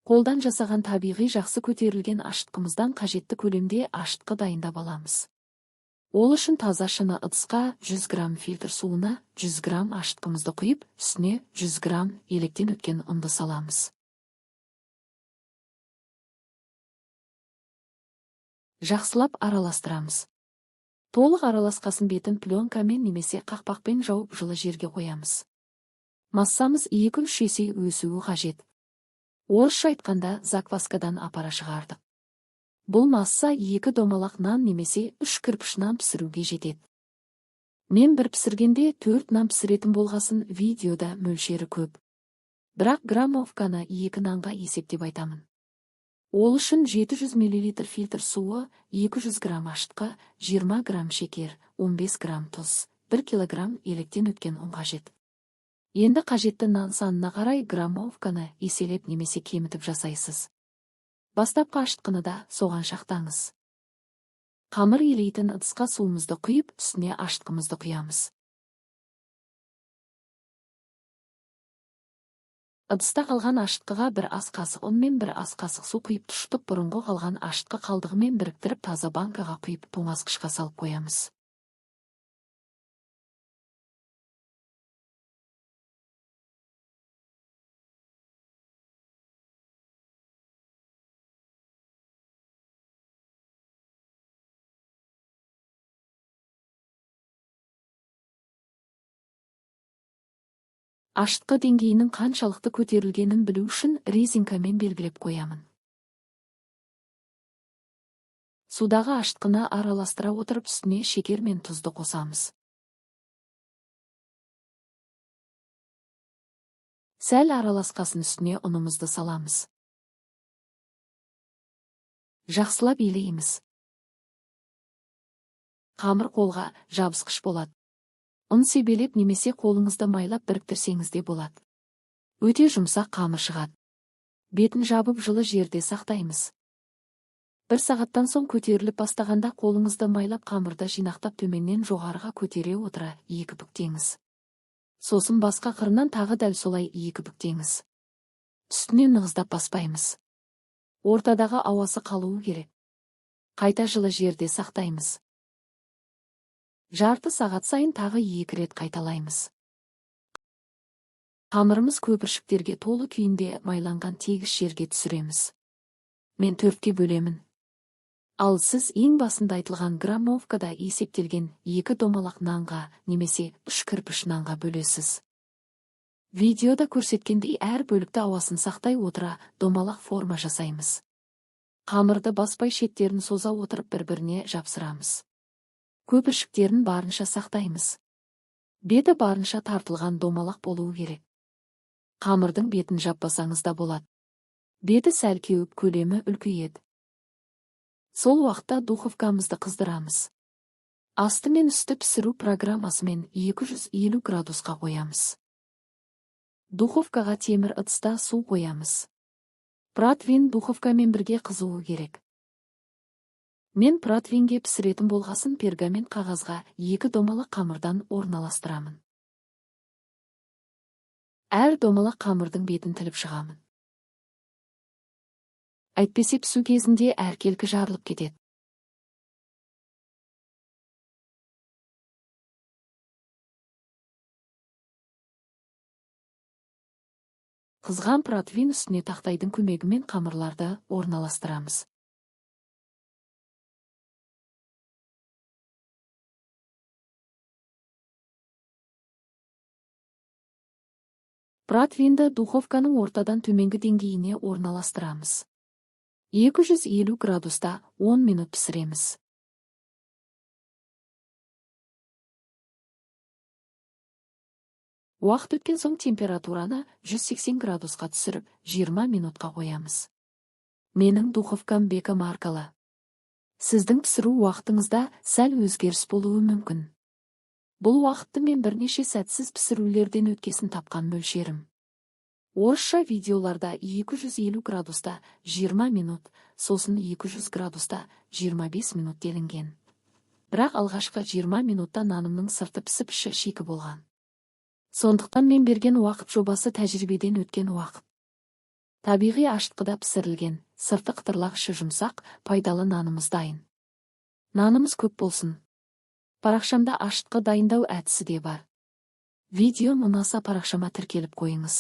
Қолдан жасаған табиғи жақсы көтерілген ашытқымыздан қажетті көлемде ашытқы дайындап аламыз. Ол үшін таза шыны ыдысқа 100 грамм фильтр суына 100 грамм ашытқымызды құйып, үстіне 100 грамм електен өткен ұнды саламыз. Жақсылап араластырамыз. Толық араласқасын бетін пленкамен немесе қақпақпен жауып жылы жерге қоямыз. Массамыз 2-3 есе өсуі қажет. Орысша айтқанда закваскадан апара шығардық. Бұл масса 2 домалақ нан немесе 3 кірпіш нан пісіруге жетеді. Мен бір пісіргенде 4 нан пісіретін болғасын, видеода мөлшері көп. Бірақ граммовканы 2 нанға есептеп айтамын. Ол үшін 700 мл фильтр суы, 200 грамм ашытқы, 20 грамм шекер, 15 грамм тұз, 1 килограмм електен өткен ұн қажет. Енді қажетті нан санына қарай граммовканы еселеп немесе кемітіп жасайсыз. Бастапқы ашытқыны да соған шақтаңыз. Қамыр илейтін ыдысқа суымызды құйып, үстіне ашытқымызды құямыз. Ыдыста қалған ашытқыға 1 ас қасық ұн мен 1 ас қасық су құйып тұшытып, бұрынғы қалған ашытқы қалдығымен біріктіріп, таза банкаға құйып тоңазытқышқа салып қоямыз. Ашытқы деңгейінің қаншалықты көтерілгенін білу үшін резинкамен белгілеп қоямын. Судағы ашытқыны араластыра отырып, үстіне шекер мен тұзды қосамыз. Сәл араласқасын үстіне ұнымызды саламыз. Жақсылап илейміз. Қамыр қолға жабысқыш болады. Ұн себелеп немесе қолыңызды майлап біріктірсеңіз де болады. Өте жұмсақ қамыр шығады. Бетін жабып жылы жерде сақтаймыз. 1 сағаттан соң көтеріліп бастағанда қолыңызды майлап қамырды жинақтап төменнен жоғарыға көтере отыра 2 бүктеңіз. Сосын басқа қырынан тағы дәл солай 2 бүктеңіз. Үстіне нығыздап баспаймыз. Ортадағы ауасы қалуы керек. Қайта жылы жерде сақтаймыз. Жарты сағат сайын тағы 2 рет қайталаймыз. Қамырымыз көпіршіктерге толы күйінде майланған тегіс жерге түсіреміз. Мен 4-ке бөлемін. Ал сіз ең басында айтылған граммовкада есептелген 2 домалақ нанға немесе 3 кірпіш нанға бөлесіз. Видеода көрсеткендей әр бөлікті ауасын сақтай отыра домалақ форма жасаймыз. Қамырды баспай шеттерін соза отырып бір-біріне жапсырамыз. Көпіршіктерін барынша сақтаймыз. Беті барынша тартылған домалақ болуы керек. Қамырдың бетін жаппасаңыз да болады. Беті сәл кеуіп, көлемі үлкейеді. Сол уақытта духовкамызды қыздырамыз. Асты мен үсті пісіру программасымен 250 градусқа қоямыз. Духовкаға темір ыдыста су қоямыз. Противень духовкамен бірге қызуы керек. Мен противеньге пісіретін болғасын пергамент қағазға 2 домалақ қамырдан орналастырамын. Әр домалақ қамырдың бетін тіліп шығамын. Әйтпесе пісу кезінде әркелкі жарылып кетеді. Қызған противень үстіне тақтайдың көмегімен қамырларды орналастырамыз. Противеньді духовканың ортадан төменгі деңгейіне орналастырамыз. 250 градуста 10 минут пісіреміз. Уақыт өткен соң температураны 180 градусқа түсіріп, 20 минутқа қоямыз. Менің духовкам Бека маркалы. Сіздің пісіру уақытыңызда сәл өзгеріс болуы мүмкін. Бұл уақытты мен бірнеше сәтсіз пісірулерден өткесін тапқан мөлшерім. Орысша видеоларда 250 градуста 20 минут, сосын 200 градуста 25 минут делінген. Бірақ алғашқы 20 минутта нанымның сырты пісіп іші шикі болған. Сондықтан мен берген уақыт жобасы тәжірибеден өткен уақыт. Табиғи ашытқыда пісірілген, сырты қытырлақшы жұмсақ, пайдалы нанымыз дайын. Нанымыз көп болсын. Парақшамда ашытқы дайындау әдісі де бар. Видео ұнаса парақшама тіркеліп қойыңыз.